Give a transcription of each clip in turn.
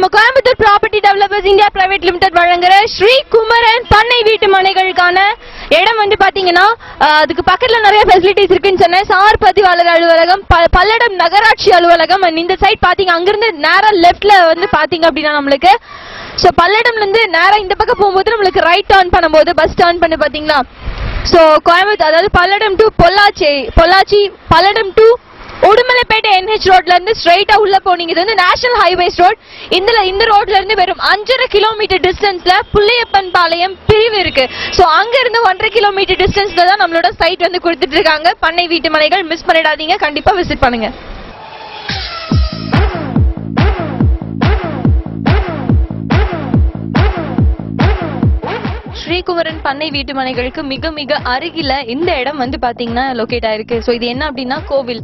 நம்ம Coimbatore property developers India private limited வழங்குற ஸ்ரீ குமரன் பண்ணை வீட்டு மனைகளுக்கான இடம் வந்து பாத்தீங்கன்னா அதுக்கு பக்கத்துல நிறைய ஃபெசிலிட்டிஸ் இருக்குன்னு சொன்னேன். சார் பதிவாளர் அலுவலகம், பல்லடம் நகராட்சி அலுவலகம். இந்த சைட் பாத்தீங்க அங்கிருந்து நேரா லெப்ட்ல வந்து பாத்தீங்க அப்படின்னா நம்மளுக்கு பல்லடம்ல இருந்து நேரா இந்த பக்கம் போகும்போது நம்மளுக்கு ரைட் டர்ன் பண்ணும்போது பஸ் டர்ன் பண்ணி பாத்தீங்களா கோயம்புத்தூர், அதாவது Palladam to Pollachi, Palladam to Udumalaipettai NH ரோட்ல இருந்து ஸ்ட்ரைட்டா உள்ள போனீங்க. இது வந்து நேஷனல் ஹைவேஸ் ரோட். இந்த ரோட்ல இருந்து வெறும் 5.5 கிலோமீட்டர் டிஸ்டன்ஸ்ல புள்ளியப்பன் பாளையம் பிரிவு இருக்கு. அங்க இருந்து 1.5 கிலோமீட்டர் டிஸ்டன்ஸ்ல தான் நம்மளோட சைட் வந்து கொடுத்துட்டு இருக்காங்க. பண்ணை வீட்டு மனைகள் மிஸ் பண்ணிடாதீங்க, கண்டிப்பா விசிட் பண்ணுங்க. ஸ்ரீகுமரன் பண்ணை வீட்டு மனைகளுக்கு மிக மிக அருகில இந்த இடம் வந்து பாத்தீங்கன்னா லொகேட் ஆயிருக்கு. இது என்ன அப்படின்னா கோவில்,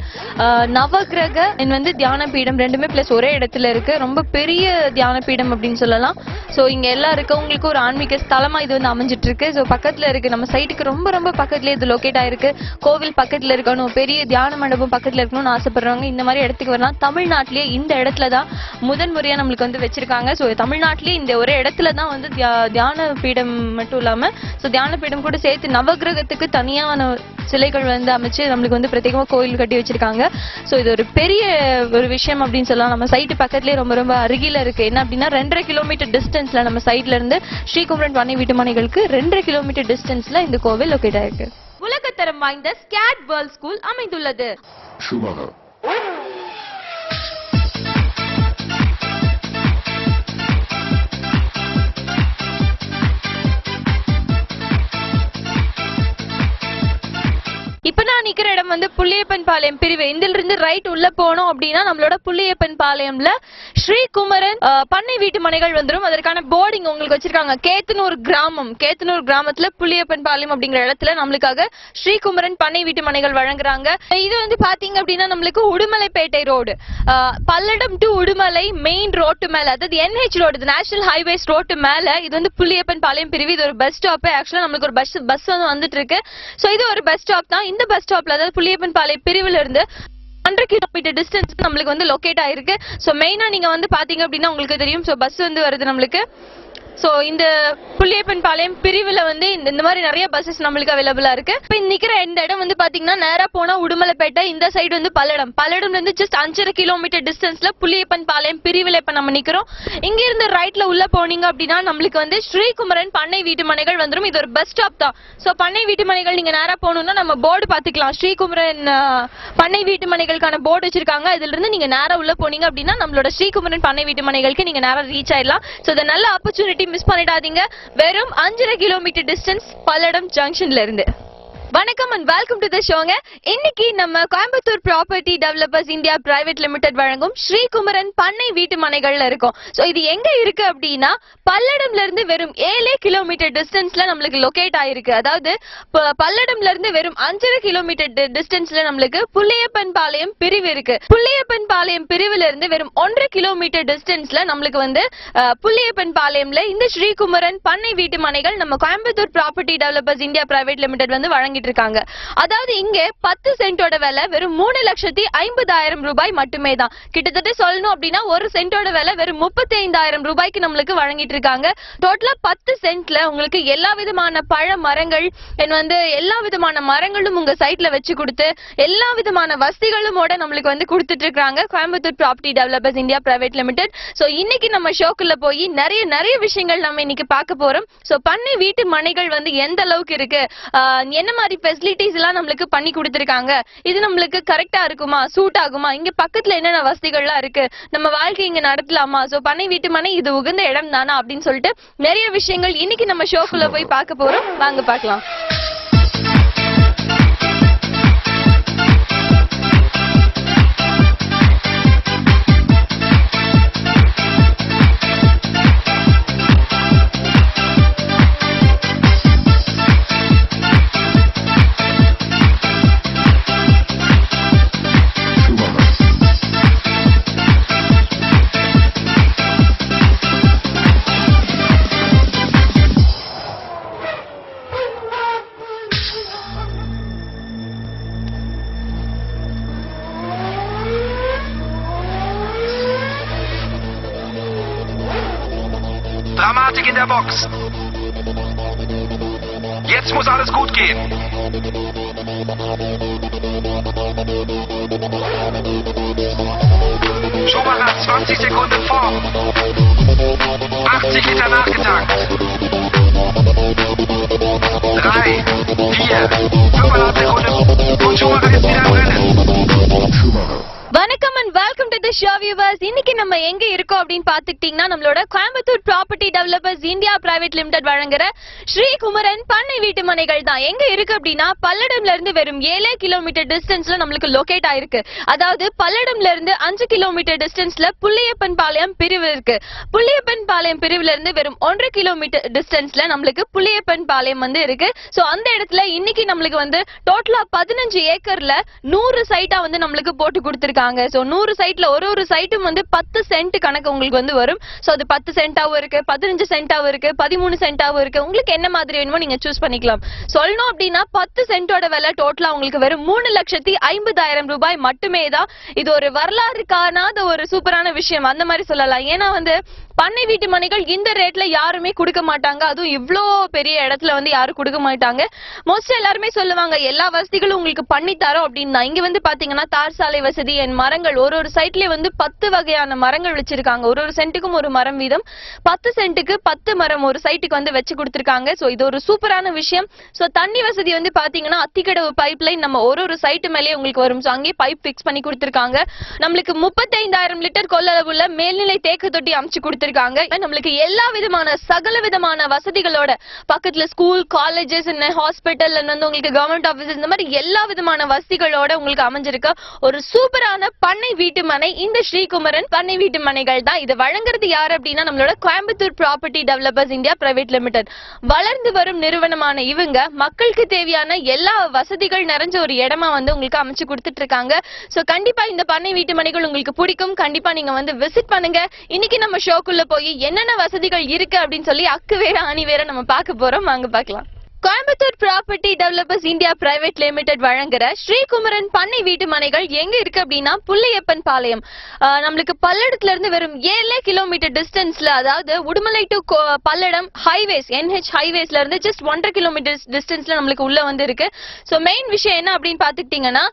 நவகிரக வந்து தியான பீடம் ரெண்டுமே பிளஸ் ஒரே இடத்துல இருக்கு. ரொம்ப பெரிய தியான பீடம் அப்படின்னு சொல்லலாம். இங்க எல்லாம் இருக்கவங்களுக்கு ஒரு ஆன்மீக ஸ்தலமா இது வந்து அமைஞ்சிட்டு இருக்கு. பக்கத்துல இருக்கு, நம்ம சைட்டுக்கு ரொம்ப ரொம்ப பக்கத்துலயே இது லொகேட் ஆயிருக்கு. கோவில் பக்கத்துல இருக்கணும், பெரிய தியான மண்டபம் பக்கத்துல இருக்கணும்னு ஆசைப்படுறவங்க இந்த மாதிரி இடத்துக்கு வரலாம். தமிழ்நாட்டிலேயே இந்த இடத்துலதான் முதன்முறையா நம்மளுக்கு வந்து வச்சிருக்காங்க. தமிழ்நாட்டிலேயே இந்த ஒரே இடத்துலதான் வந்து தியான பீடம் மட்டும் இல்லாம தியான பீடம் கூட சேர்த்து நவகிரகத்துக்கு தனியான சிலைகள் வந்து அமைச்சு நம்மளுக்கு வந்து பிரத்யேகமா கோயில் கட்டி வச்சிருக்காங்க. இது ஒரு பெரிய ஒரு விஷயம் அப்படின்னு சொல்லலாம். நம்ம சைட்டு பக்கத்துலயே ரொம்ப ரொம்ப அருகில இருக்கு. என்ன அப்படின்னா 2.5 கிலோமீட்டர் டிஸ்டன்ஸ்ல நம்ம சைட்ல இருந்து ஸ்ரீகுமரன் பண்ணை வீட்டு மனைகளுக்கு 2.5 கிலோமீட்டர் டிஸ்டன்ஸ்ல இந்த கோவில் லொகேட் ஆயிருக்கு. உலகத்தரம் வாய்ந்த ஸ்கேட் வேர்ல்ட் ஸ்கூல் அமைந்துள்ளது. இப்ப நான் நிக்கிற இடம் வந்து புள்ளியப்பன் பாளையம் பிரிவு. இதிலிருந்து ரைட் உள்ள போனோம் அப்படின்னா நம்மளோட புள்ளியப்பன் பாளையம்ல ஸ்ரீகுமரன் பண்ணை வீட்டு மனைகள் வந்துடும். அதற்கான போர்டிங் உங்களுக்கு வச்சிருக்காங்க. கேத்தனூர் கிராமத்துல புள்ளியப்பன் பாளையம் அப்படிங்கிற இடத்துல நம்மளுக்காக ஸ்ரீகுமரன் பண்ணை வீட்டு மனைகள் வழங்குறாங்க. இது வந்து பாத்தீங்க அப்படின்னா நம்மளுக்கு Udumalaipettai road, Palladam to Udumalai main road மேல, அதாவது NH road, national highways road மேல இது வந்து புள்ளியப்பன் பாளையம் பிரிவு. இது ஒரு பஸ் ஸ்டாப். ஆக்சுவலா நம்மளுக்கு ஒரு பஸ் வந்து வந்துட்டு இருக்கு. இது ஒரு பஸ் ஸ்டாப் தான். இந்த பஸ் ஸ்டாப்ல, அதாவது புள்ளியப்பன் பாளையம் பிரிவுல இருந்து 1.5 கிலோமீட்டர் டிஸ்டன்ஸ் நம்மளுக்கு வந்து லொகேட் ஆயிருக்கு. மெயினா நீங்க வந்து பாத்தீங்க அப்படின்னா உங்களுக்கு தெரியும் பஸ் வந்து வருது நம்மளுக்கு. இந்த புள்ளியப்பன் பாளையம் பிரிவுல வந்து இந்த மாதிரி நிறைய பஸ்ஸஸ் நம்மளுக்கு அவைலபிளா இருக்கு. இப்ப நிக்கிற இந்த இடம் வந்து பாத்தீங்கன்னா நேரா போனா உடுமலைப்பேட்டை, இந்த சைடு வந்து பல்லடம்ல இருந்து ஜஸ்ட் 5.5 கிலோமீட்டர் டிஸ்டன்ஸ்ல புள்ளியப்பன் பாளையம் பிரிவுல இப்ப நம்ம நிக்கிறோம். இங்க இருந்து ரைட்ல உள்ள போனீங்க அப்படின்னா நம்மளுக்கு வந்து ஸ்ரீகுமரன் பண்ணை வீட்டு மனைகள் வந்துடும். இது ஒரு பஸ் ஸ்டாப் தான். பண்ணை வீட்டு மனைகள் நீங்க நேரா போகணும்னா நம்ம போர்டு பாத்துக்கலாம். ஸ்ரீகுமரன் பண்ணை வீட்டு மனைகளுக்கான போர்டு வச்சிருக்காங்க. இதுல இருந்து நீங்க நேரா உள்ள போனீங்க அப்படின்னா நம்மளோட ஸ்ரீகுமரன் பண்ணை வீட்டு மனைகளுக்கு நீங்க நேரா ரீச் ஆயிடலாம். இது நல்ல ஆப்பர்ச்சுனிட்டி, மிஸ் பண்ணிடாதீங்க. வெறும் 5.5 கிலோமீட்டர் டிஸ்டன்ஸ் பல்லடம் ஜங்ஷன்ல இருந்து. வணக்கம் அண்ட் வெல்கம் டு தி ஷோங்க. இன்னைக்கு நம்ம Coimbatore property developers India private limited வழங்கும் ஸ்ரீகுமரன் பண்ணை வீட்டு மனைகள்ல இருக்கும். இது எங்க இருக்கு அப்படின்னா பல்லடம்ல இருந்து வெறும் 7 கிலோமீட்டர் டிஸ்டன்ஸ்ல நம்மளுக்கு லொகேட் ஆயிருக்கு. அதாவது பல்லடம்ல இருந்து வெறும் 5.5 கிலோமீட்டர் டிஸ்டன்ஸ்ல நம்மளுக்கு புள்ளியப்பன் பாளையம் பிரிவு இருக்கு. புள்ளியப்பன் பாளையம் பிரிவுல இருந்து வெறும் 1.5 கிலோமீட்டர் டிஸ்டன்ஸ்ல நம்மளுக்கு வந்து புள்ளியப்பன் பாளையம்ல இந்த ஸ்ரீகுமரன் பண்ணை வீட்டு மனைகள் நம்ம Coimbatore property developers India private limited வந்து வழங்கி இருக்காங்க. அதாவது இங்க 10 சென்டோட விலை வெறும் 3,50,000 ரூபாய் மட்டுமே தான். கிட்டத்தட்ட சொல்லணும் அப்படின்னா ஒரு சென்டோட விலை வெறும் 35,000 ரூபாய்க்கு நம்மளுக்கு வழங்கிட்டு இருக்காங்க. டோட்டலா 10 சென்ட்ல உங்களுக்கு எல்லா விதமான பழ மரங்கள் வந்து எல்லா விதமான மரங்களும் உங்க சைட்ல வச்சு கொடுத்து எல்லா விதமான வசதிகளும் நம்மளுக்கு வந்து கொடுத்துட்டு இருக்காங்க Coimbatore property developers India private limited. இன்னைக்கு நம்ம ஷோக்குள்ள போய் நிறைய விஷயங்கள் நம்ம இன்னைக்கு பார்க்க போறோம். பண்ணை வீட்டு மனைகள் வந்து எந்த அளவுக்கு இருக்கு, என்ன மாதிரி ஃபெசிலிட்டிஸ் எல்லாம் நம்மளுக்கு பண்ணி கொடுத்திருக்காங்க, இது நம்மளுக்கு கரெக்டா இருக்குமா, சூட் ஆகுமா, இங்க பக்கத்துல என்னென்ன வசதிகள்லாம் இருக்கு, நம்ம வாழ்க்கை இங்க நடத்தலாமா, பண்ணை வீட்டு மனை இது உகந்த இடம் தானா அப்படின்னு சொல்லிட்டு நிறைய விஷயங்கள் இன்னைக்கு நம்ம ஷோக்குள்ள போய் பார்க்க போறோம். வாங்க பார்க்கலாம். in der Box. Jetzt muss alles gut gehen. Schumacher 20 Sekunden vor. 80 Liter nachgetankt. 3, 4, 5,5 Sekunden. Und Schumacher ist wieder im Rennen. வணக்கம் and welcome to the show viewers. இன்னைக்கு நம்ம எங்க இருக்கோம் அப்படின்னு பாத்துக்கிட்டீங்கன்னா நம்மளோட Coimbatore property developers India private limited வழங்குற ஸ்ரீ குமரன் பண்ணை வீட்டு மனைகள் தான். எங்க இருக்கு அப்படின்னா பல்லடம்ல இருந்து வெறும் 7 கிலோமீட்டர் டிஸ்டன்ஸ்ல நம்மளுக்கு லொகேட் ஆயிருக்கு. அதாவது பல்லடம்ல இருந்து 5 கிலோமீட்டர் டிஸ்டன்ஸ்ல புள்ளியப்பன் பாளையம் பிரிவு இருக்கு. புள்ளியப்பன் பாளையம் பிரிவுல இருந்து வெறும் 1 கிலோமீட்டர் டிஸ்டன்ஸ்ல நம்மளுக்கு புள்ளியப்பன் பாளையம் வந்து இருக்கு. சோ அந்த இடத்துல இன்னைக்கு நம்மளுக்கு வந்து டோட்டலா 15 ஏக்கர்ல 100 சைட்டா வந்து நம்மளுக்கு போட்டு கொடுத்திருக்காங்க. சோ 100 சைட்ல ஒரு சைட்டும் வந்து 10 சென்ட் கணக்கு உங்களுக்கு வந்து வரும். சோ அது 10 சென்டாவும் இருக்கு, 15 சென்டாவும் இருக்கு, 13 சென்டாவும் இருக்கு. உங்களுக்கு என்ன மாதிரி வேணுமோ நீங்க சூஸ் பண்ணிக்கலாம். சொல்லணும் அப்படின்னா 10 சென்டோட விலை டோட்டலா உங்களுக்கு வெறும் 3,50,000 ரூபாய் மட்டுமே தான். இது ஒரு வரலாறு காணாத ஒரு சூப்பரான விஷயம் அந்த மாதிரி சொல்லலாம். ஏன்னா வந்து பண்ணை வீட்டு மனைகள் இந்த ரேட்ல யாருமே கொடுக்க மாட்டாங்க. அதுவும் இவ்ளோ பெரிய இடத்துல வந்து யாரும் கொடுக்க மாட்டாங்க. மோஸ்ட் எல்லாருமே சொல்லுவாங்க எல்லா வசதிகளும் உங்களுக்கு பண்ணி தரோம் அப்படின்னு. இங்க வந்து பாத்தீங்கன்னா தார் சாலை வசதி, மரங்கள் ஒரு சைட்லயே வந்து 10 வகையான மரங்கள் வச்சிருக்காங்க. ஒரு சென்ட்டுக்கும் ஒரு மரம் வீதம், 10 சென்ட்டுக்கு 10 மரம் ஒரு சைட்டுக்கு வந்து வச்சு கொடுத்திருக்காங்க. சோ இது ஒரு சூப்பரான விஷயம். சோ தண்ணி வசதி வந்து பாத்தீங்கன்னா அத்திக்கடவு பைப் லைன் நம்ம ஒரு சைட்டு மேலேயே உங்களுக்கு வரும். சோ அங்கேயே பைப் பிக்ஸ் பண்ணி கொடுத்திருக்காங்க. நம்மளுக்கு 35,000 லிட்டர் கொள்ளளவுள்ள மேல்நிலை தேக்க தொட்டி அமைச்சு கொடுத்திருக்காங்க. நம்மளுக்கு எல்லா விதமான சகல விதமான வசதிகளோட பக்கத்துல ஸ்கூல், காலேஜஸ், ஹாஸ்பிட்டல், வந்து உங்களுக்கு கவர்மெண்ட் ஆபீஸ், இந்த மாதிரி எல்லா விதமான வசதிகளோட உங்களுக்கு அமைஞ்சிருக்க ஒரு சூப்பரான பண்ணை வீட்டு மனை இந்த ஸ்ரீகுமரன் பண்ணை வீட்டு மனைகள் தான். இது வழங்குறது யாரு அப்படின்னா நம்மளோட Coimbatore property developers India private limited. வளர்ந்து வரும் நிறுவனமான இவங்க மக்களுக்கு தேவையான எல்லா வசதிகள் நிறைஞ்ச ஒரு இடமா வந்து உங்களுக்கு அமைச்சு கொடுத்துட்டு இருக்காங்க. சோ கண்டிப்பா இந்த பண்ணை வீட்டு மனைகள் உங்களுக்கு பிடிக்கும். கண்டிப்பா நீங்க வந்து விசிட் பண்ணுங்க. இன்னைக்கு நம்ம ஷோக்குள்ள போய் என்னென்ன வசதிகள் இருக்கு அப்படின்னு சொல்லி அக்கு வேற ஆணி வேற நம்ம பார்க்க போறோம். வாங்க பார்க்கலாம். Coimbatore property developers India private limited வழங்குற ஸ்ரீகுமரன் பண்ணை வீட்டு மனைகள் எங்க இருக்கு அப்படின்னா புள்ளியப்பன் பாளையம். நம்மளுக்கு பல்லடத்துல இருந்து வெறும் 7 கிலோமீட்டர் டிஸ்டன்ஸ்ல, அதாவது Udumalai to Palladam highways, NH ஹைவேஸ்ல இருந்து ஜஸ்ட் 1.5 கிலோமீட்டர் டிஸ்டன்ஸ்ல நம்மளுக்கு உள்ள வந்து இருக்கு. சோ மெயின் விஷயம் என்ன அப்படின்னு பாத்துக்கிட்டீங்கன்னா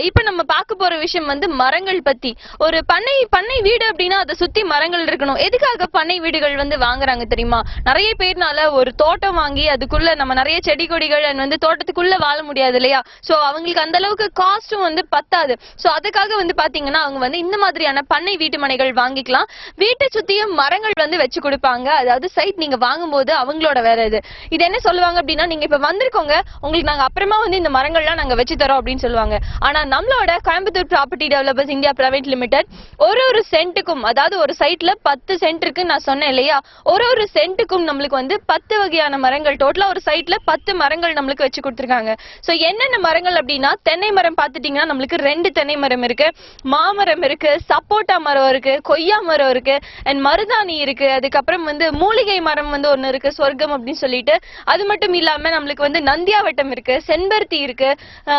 இப்ப நம்ம பார்க்க போற விஷயம் வந்து மரங்கள் பத்தி. ஒரு பண்ணை வீடு அப்படின்னா அதை சுத்தி மரங்கள் இருக்கணும். எதுக்காக பண்ணை வீடுகள் வந்து வாங்குறாங்க தெரியுமா? நிறைய பேர்னால ஒரு தோட்டம் வாங்கி அதுக்குள்ள நம்ம நிறைய செடி கொடிகள் வந்து தோட்டத்துக்குள்ள வாழ முடியாது இல்லையா? சோ அவங்களுக்கு அந்த அளவுக்கு காஸ்டும் வந்து பத்தாது. சோ அதுக்காக வந்து பாத்தீங்கன்னா அவங்க வந்து இந்த மாதிரியான பண்ணை வீட்டு மனைகள் வாங்கிக்கலாம். வீட்டை சுத்தியும் மரங்கள் வந்து வச்சு கொடுப்பாங்க. அதாவது சைட் நீங்க வாங்கும்போது அவங்களோட வேற இது என்ன சொல்லுவாங்க அப்படின்னா, நீங்க இப்ப வந்திருக்கோங்க, உங்களுக்கு நாங்க அப்புறமா வந்து இந்த மரங்கள்லாம் நாங்க வச்சு தரோம் அப்படின்னு சொல்லுவாங்க. ஆனா நம்மளோட Coimbatore property developers India private limited ஒரு சென்ட்டுக்கும், அதாவது ஒரு சைட்ல 10 சென்ட் இருக்கு நான் சொன்னேன் இல்லையா, ஒரு சென்ட்டுக்கும் நம்மளுக்கு வந்து 10 வகையான மரங்கள், டோட்டலா ஒரு சைட்ல 10 மரங்கள் நம்மளுக்கு வச்சு கொடுத்திருக்காங்க. சோ என்னென்ன மரங்கள் அப்படின்னா, தென்னை மரம் பாத்துட்டீங்கன்னா நம்மளுக்கு 2 தென்னை மரம் இருக்கு, மாமரம் இருக்கு, சப்போட்டா மரம் இருக்கு, கொய்யா மரம் இருக்கு, அண்ட் மருதாணி இருக்கு. அதுக்கப்புறம் வந்து மூலிகை மரம் வந்து ஒன்னு இருக்கு, சொர்க்கம் அப்படின்னு சொல்லிட்டு. அது மட்டும் இல்லாம நம்மளுக்கு வந்து நந்தியாவட்டம் இருக்கு, செம்பருத்தி இருக்கு,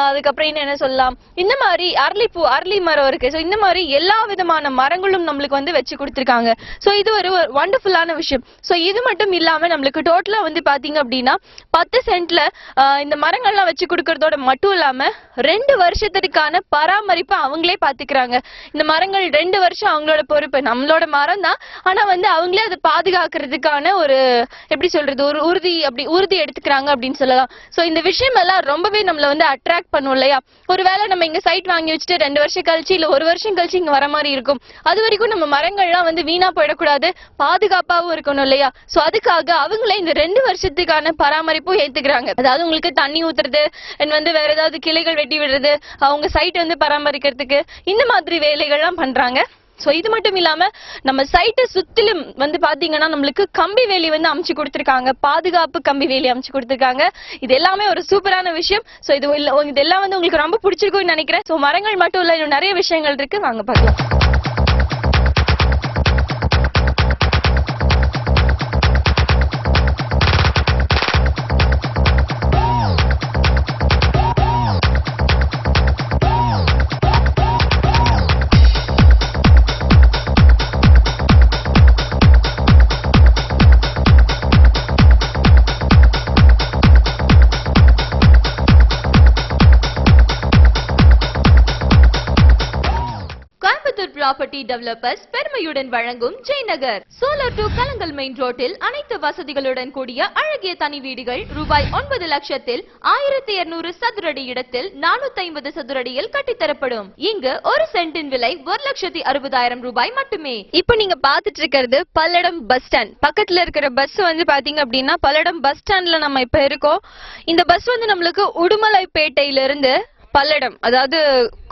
அதுக்கப்புறம் என்ன சொல்லலாம், இந்த மாதிரி அரளி மரம் இருக்கு. சோ இந்த மாதிரி எல்லா விதமான மரங்களும் நம்மளுக்கு வந்து வச்சு கொடுத்திருக்காங்க. சோ இது ஒரு வண்டர்ஃபுல்லான விஷயம். சோ இது மட்டும் இல்லாம நம்மளுக்கு டோட்டலா வந்து பாத்தீங்க அப்படின்னா 10 சென்ட்ல இந்த மரங்கள்லாம் வச்சு கொடுக்கறதோட மட்டும் இல்லாம 2 வருஷத்துக்கான பராமரிப்பு அவங்களே பாத்துக்கிறாங்க. இந்த மரங்கள் 2 வருஷம் அவங்களோட பொறுப்பு. நம்மளோட மரம் தான், ஆனா வந்து அவங்களே அதை பாதுகாக்கிறதுக்கான ஒரு எப்படி சொல்றது, ஒரு உறுதி எடுத்துக்கிறாங்க அப்படின்னு சொல்லலாம். சோ இந்த விஷயம் எல்லாம் ரொம்பவே நம்மள வந்து அட்ராக்ட் பண்ணும் இல்லையா? ஒருவேளை நம்ம இங்க சைட் வாங்கி வச்சுட்டு 2 வருஷம் கழிச்சு இல்ல 1 வருஷம் கழிச்சு இங்க வர மாதிரி இருக்கும். அது வரைக்கும் நம்ம மரங்கள்லாம் வந்து வீணா போயிடக்கூடாது, பாதுகாப்பாவும் இருக்கணும் இல்லையா? சோ அதுக்காக அவங்களே இந்த 2 வருஷத்துக்கான பராமரிப்பும் ஏத்துக்கிறாங்க. அதாவது உங்களுக்கு தண்ணி ஊத்துறது, வந்து வேற ஏதாவது கிளைகள் வெட்டி விடுறது, அவங்க சைட் வந்து பராமரிக்கிறதுக்கு இந்த மாதிரி வேலைகள்லாம் பண்றாங்க. சோ இது மட்டும் இல்லாம நம்ம சைட்டை சுத்திலும் வந்து பாத்தீங்கன்னா நம்மளுக்கு கம்பி வேலி வந்து அமைச்சு கொடுத்திருக்காங்க, பாதுகாப்பு கம்பி வேலி அமைச்சு கொடுத்திருக்காங்க. இது எல்லாமே ஒரு சூப்பரான விஷயம். சோ இதெல்லாம் வந்து உங்களுக்கு ரொம்ப பிடிச்சிருக்கும்னு நினைக்கிறேன். சோ மரங்கள் மட்டும் இல்ல, இன்னும் நிறைய விஷயங்கள் இருக்கு, வாங்க பார்க்கலாம். ப்ராப்பர்ட்டி டெவலப்பர்ஸ் பெருமையுடன் வழங்கும் Jayanagar solar to Kalangal main ரோட்டில் அனைத்து வசதிகளுடன் கூடிய அழகிய தனி வீடுகள் ரூபாய் 9 லட்சத்தில் 1200 சதுரடி இடத்தில் 450 சதுரடியில் கட்டித்தரப்படும். இங்கு ஒரு சென்டின் விலை 1,60,000 ரூபாய் மட்டுமே. இப்போ நீங்க பாத்துட்டு இருக்கிறது பல்லடம் பஸ் ஸ்டாண்ட் பக்கத்துல இருக்கிற பஸ் வந்து பாத்தீங்க அப்படின்னா பல்லடம் பஸ் ஸ்டாண்ட்ல நம்ம இப்ப இருக்கோம். இந்த பஸ் வந்து நம்மளுக்கு உடுமலைப்பேட்டையில இருந்து பல்லடம், அதாவது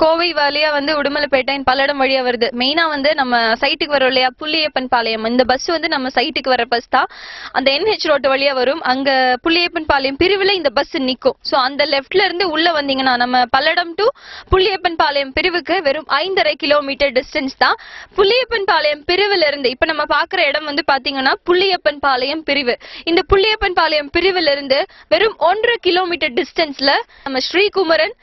கோவை வழியா வந்து உடுமலைப்பேட்டை பல்லடம் வழியா வருது. மெயினா வந்து நம்ம சைட்டுக்கு வரோம் இல்லையா, புள்ளியப்பன் பாளையம், இந்த பஸ் வந்து நம்ம சைட்டுக்கு வர பஸ் தான். அந்த NH ரோட்டு வழியா வரும். அங்க புள்ளியப்பன் பாளையம் பிரிவுல இந்த பஸ் நிக்கும். சோ அந்த லெஃப்ட்ல இருந்து உள்ள வந்தீங்கன்னா நம்ம பல்லடம் டு புள்ளியப்பன் பாளையம் பிரிவுக்கு வெறும் 5.5 கிலோமீட்டர் டிஸ்டன்ஸ் தான். புள்ளியப்பன் பாளையம் பிரிவுல இருந்து இப்ப நம்ம பாக்குற இடம் வந்து பாத்தீங்கன்னா புள்ளியப்பன் பாளையம் பிரிவு. இந்த புள்ளியப்பன் பாளையம் பிரிவுல இருந்து வெறும் 1.5 கிலோமீட்டர் டிஸ்டன்ஸ்ல நம்ம ஸ்ரீகுமரன்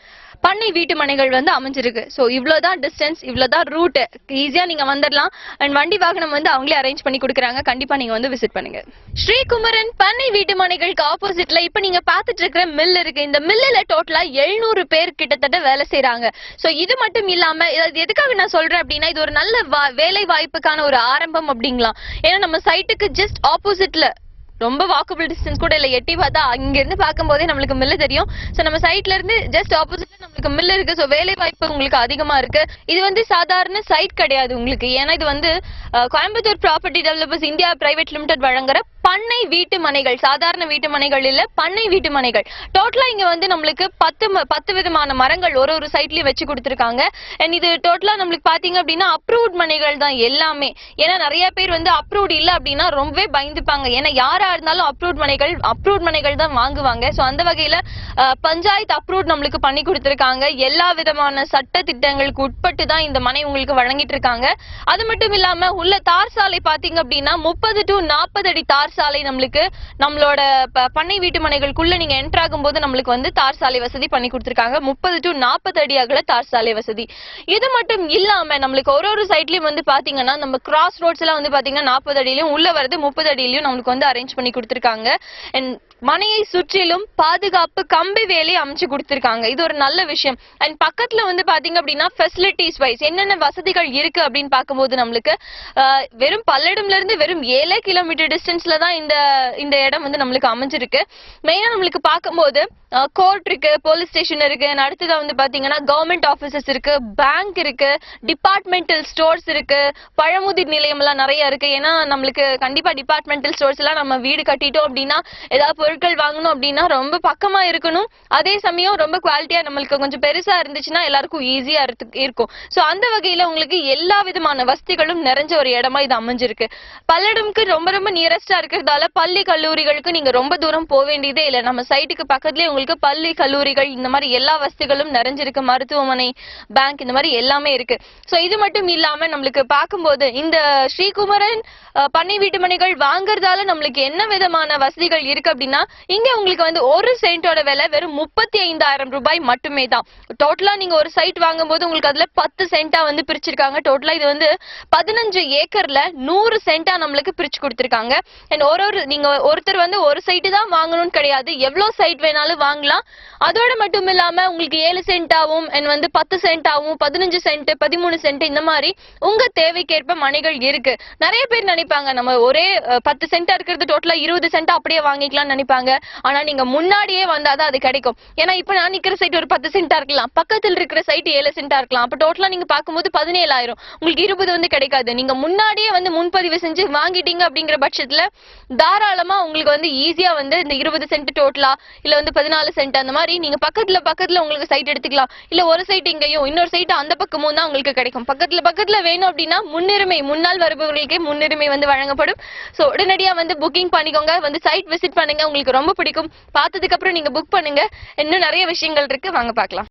பண்ணை வீட்டு மனைகள் வந்து அமைஞ்சிருக்கு. சோ இவ்வளவுதான் டிஸ்டன்ஸ், இவ்வளவுதான் ரூட். ஈஸியா நீங்க வந்துடலாம். அண்ட் வண்டி வாகனம் வந்து அவங்களே அரேஞ்ச் பண்ணி கொடுக்குறாங்க. கண்டிப்பா நீங்க வந்து விசிட் பண்ணுங்க. ஸ்ரீகுமரன் பண்ணை வீட்டு மனைகளுக்கு ஆப்போசிட்ல இப்ப நீங்க பாத்துட்டு இருக்கிற மில் இருக்கு. இந்த மில்லுல டோட்டலா 700 பேர் கிட்டத்தட்ட வேலை செய்யறாங்க. சோ இது மட்டும் இல்லாம எதுக்காக நான் சொல்றேன் அப்படின்னா இது ஒரு நல்ல வேலை வாய்ப்புக்கான ஒரு ஆரம்பம் அப்படிங்கலாம். ஏன்னா நம்ம சைட்டுக்கு ஜஸ்ட் ஆப்போசிட்ல ரொம்ப வாக்கபிள் டிஸ்டன்ஸ் கூட இல்ல, எட்டி பார்த்தா அங்க இருந்து பார்க்கும் போதே நம்மளுக்கு மில்ல தெரியும். சோ நம்ம சைட்ல இருந்து ஜஸ்ட் ஆப்போசிட்ல நம்மளுக்கு மில்ல இருக்கு. சோ வேலை வாய்ப்பு உங்களுக்கு அதிகமா இருக்கு. இது வந்து சாதாரண சைட் கிடையாது உங்களுக்கு. ஏன்னா இது வந்து Coimbatore property developers India private limited வழங்குற பண்ணை வீட்டு மனைகள். சாதாரண வீட்டு மனைகள் இல்ல, பண்ணை வீட்டு மனைகள். டோட்டலா இங்க வந்து நம்மளுக்கு 10 விதமான மரங்கள் ஒரு சைட்லயும் வச்சு கொடுத்திருக்காங்க. அண்ட் இது டோட்டலா நம்மளுக்கு பாத்தீங்க அப்படின்னா அப்ரூவ்ட் மனைகள் தான் எல்லாமே. ஏன்னா நிறைய பேர் வந்து அப்ரூவ்ட் இல்ல அப்படின்னா ரொம்பவே பயந்துப்பாங்க. ஏன்னா யாரா இருந்தாலும் அப்ரூவ்ட் மனைகள் தான் வாங்குவாங்க. சோ அந்த வகையில பஞ்சாயத்து அப்ரூவ்ட் நம்மளுக்கு பண்ணி கொடுத்திருக்காங்க. எல்லா விதமான சட்ட திட்டங்களுக்கு உட்பட்டு தான் இந்த மனை உங்களுக்கு வழங்கிட்டு இருக்காங்க. அது மட்டும் இல்லாம உள்ள தார் சாலை பாத்தீங்க அப்படின்னா 30 to 40 அடி தார் சாலை நம்மளுக்கு நம்மளோட பண்ணை வீட்டு மனைகளுக்குள்ள நீங்க என்டர் ஆகும் போது நம்மளுக்கு வந்து தார் சாலை வசதி பண்ணி கொடுத்திருக்காங்க. 30 to 40 அடி அகல தார் சாலை வசதி. இது மட்டும் இல்லாம நம்மளுக்கு ஒரு சைட்லயும் வந்து பாத்தீங்கன்னா நம்ம கிராஸ் ரோட்ஸ் எல்லாம் வந்து பாத்தீங்கன்னா 40 அடியிலும் உள்ள வருது 30 அடியிலும் நம்மளுக்கு வந்து அரேஞ்ச் பண்ணி கொடுத்திருக்காங்க. மனையை சுற்றிலும் பாதுகாப்பு கம்பி வேலி அமைச்சு கொடுத்திருக்காங்க. இது ஒரு நல்ல விஷயம். அண்ட் பக்கத்துல வந்து பாத்தீங்க அப்படின்னா ஃபெசிலிட்டிஸ் வைஸ் என்னென்ன வசதிகள் இருக்கு அப்படின்னு பார்க்கும்போது நம்மளுக்கு வெறும் பல்லடம்ல இருந்து வெறும் 7 கிலோமீட்டர் டிஸ்டன்ஸ்ல தான் இந்த இடம் வந்து நம்மளுக்கு அமைஞ்சிருக்கு. மெயினா நம்மளுக்கு பார்க்கும்போது கோர்ட் இருக்கு, போலீஸ் ஸ்டேஷன் இருக்கு, அடுத்ததா வந்து பாத்தீங்கன்னா கவர்மெண்ட் ஆபீசஸ் இருக்கு, பேங்க் இருக்கு, டிபார்ட்மெண்டல் ஸ்டோர்ஸ் இருக்கு, பழமுதிர் நிலையம் எல்லாம் நிறைய இருக்கு. ஏன்னா நம்மளுக்கு கண்டிப்பா டிபார்ட்மெண்டல் ஸ்டோர்ஸ் எல்லாம் நம்ம வீடு கட்டிட்டோம் அப்படின்னா ஏதாவது பொருட்கள் வாங்கணும் அப்படின்னா ரொம்ப பக்கமா இருக்கணும். அதே சமயம் ரொம்ப குவாலிட்டியா நம்மளுக்கு கொஞ்சம் பெருசா இருந்துச்சுன்னா எல்லாருக்கும் ஈஸியா இருக்கும். சோ அந்த வகையில உங்களுக்கு எல்லா விதமான வசதிகளும் நிறைஞ்ச ஒரு இடமா இது அமைஞ்சிருக்கு. பல்லடம்க்கு ரொம்ப நியரஸ்டா இருக்கிறதால பள்ளி கல்லூரிகளுக்கு நீங்க ரொம்ப தூரம் போக வேண்டியதே இல்லை. நம்ம சைட்டுக்கு பக்கத்துலயே உங்களுக்கு பள்ளி கல்லூரிகள் இந்த மாதிரி எல்லா வசதிகளும் நிறைஞ்சிருக்கு. மருத்துவமனை, பேங்க் இந்த மாதிரி எல்லாமே இருக்கு. சோ இது மட்டும் இல்லாம நம்மளுக்கு பார்க்கும்போது இந்த ஸ்ரீகுமரன் பண்ணை வீட்டு மனைகள் வாங்குறதால நம்மளுக்கு என்ன விதமான வசதிகள் இருக்கு அப்படின்னா இங்க உங்களுக்கு வந்து ஒரு சென்டோட விலை வெறும் 35,000 ரூபாய் மட்டுமே தான். டோட்டலா நீங்க ஒரு சைட் வாங்கும் போது உங்களுக்கு அதுல 10 சென்டா வந்து பிரிச்சிருக்காங்க. டோட்டலா இது வந்து 15 ஏக்கர்ல 100 சென்டா நம்மளுக்கு பிரிச்சு கொடுத்திருக்காங்க. நீங்க ஒருத்தர் வந்து ஒரு சைட்டு தான் வாங்கணும்னு கிடையாது, எவ்வளவு சைட் வேணாலும் வாங்கலாம். அதோட மட்டும் இல்லாம உங்களுக்கு 7 சென்டாவும் வந்து 10 சென்டாவும் 15 சென்ட் 13 சென்ட் இந்த மாதிரி உங்க தேவைக்கேற்ப மனைகள் இருக்கு. நிறைய பேர் நினைப்பாங்க நம்ம ஒரே 10 சென்டா இருக்கிறது டோட்டலா 20 சென்டா அப்படியே வாங்கிக்கலாம்னு நினைப்பாங்க. ஆனா நீங்க முன்னாடியே வந்தாதான் அது கிடைக்கும். ஏன்னா இப்ப நான் நிக்கிற சைட் ஒரு 10 சென்டா இருக்கலாம், பக்கத்துல இருக்கிற சைட் 7 சென்டா இருக்கலாம். அப்ப டோட்டலா நீங்க பார்க்கும்போது 17,000, உங்களுக்கு 20 வந்து கிடைக்காது. நீங்க முன்னாடியே வந்து முன்பதிவு செஞ்சு வாங்கிட்டீங்க அப்படிங்கிற பட்சத்துல தாராளமா உங்களுக்கு வந்து ஈஸியா வந்து இந்த 20 சென்ட் டோட்டலா இல்ல வந்து 14 சென்ட் அந்த மாதிரி நீங்க பக்கத்துல உங்களுக்கு சைட் எடுத்துக்கலாம். இல்ல ஒரு சைட் இங்கேயும் இன்னொரு சைட் அந்த பக்கமும் தான் உங்களுக்கு கிடைக்கும். பக்கத்துல வேணும் அப்படின்னா முன்னால் வருபவர்களுக்கே முன்னுரிமை வந்து வழங்கப்படும். சோ உடனடியா வந்து புக்கிங் பண்ணிக்கோங்க, வந்து சைட் விசிட் பண்ணுங்க. உங்களுக்கு ரொம்ப பிடிக்கும். பார்த்ததுக்கு அப்புறம் நீங்க புக் பண்ணுங்க. இன்னும் நிறைய விஷயங்கள் இருக்கு, வாங்க பார்க்கலாம்.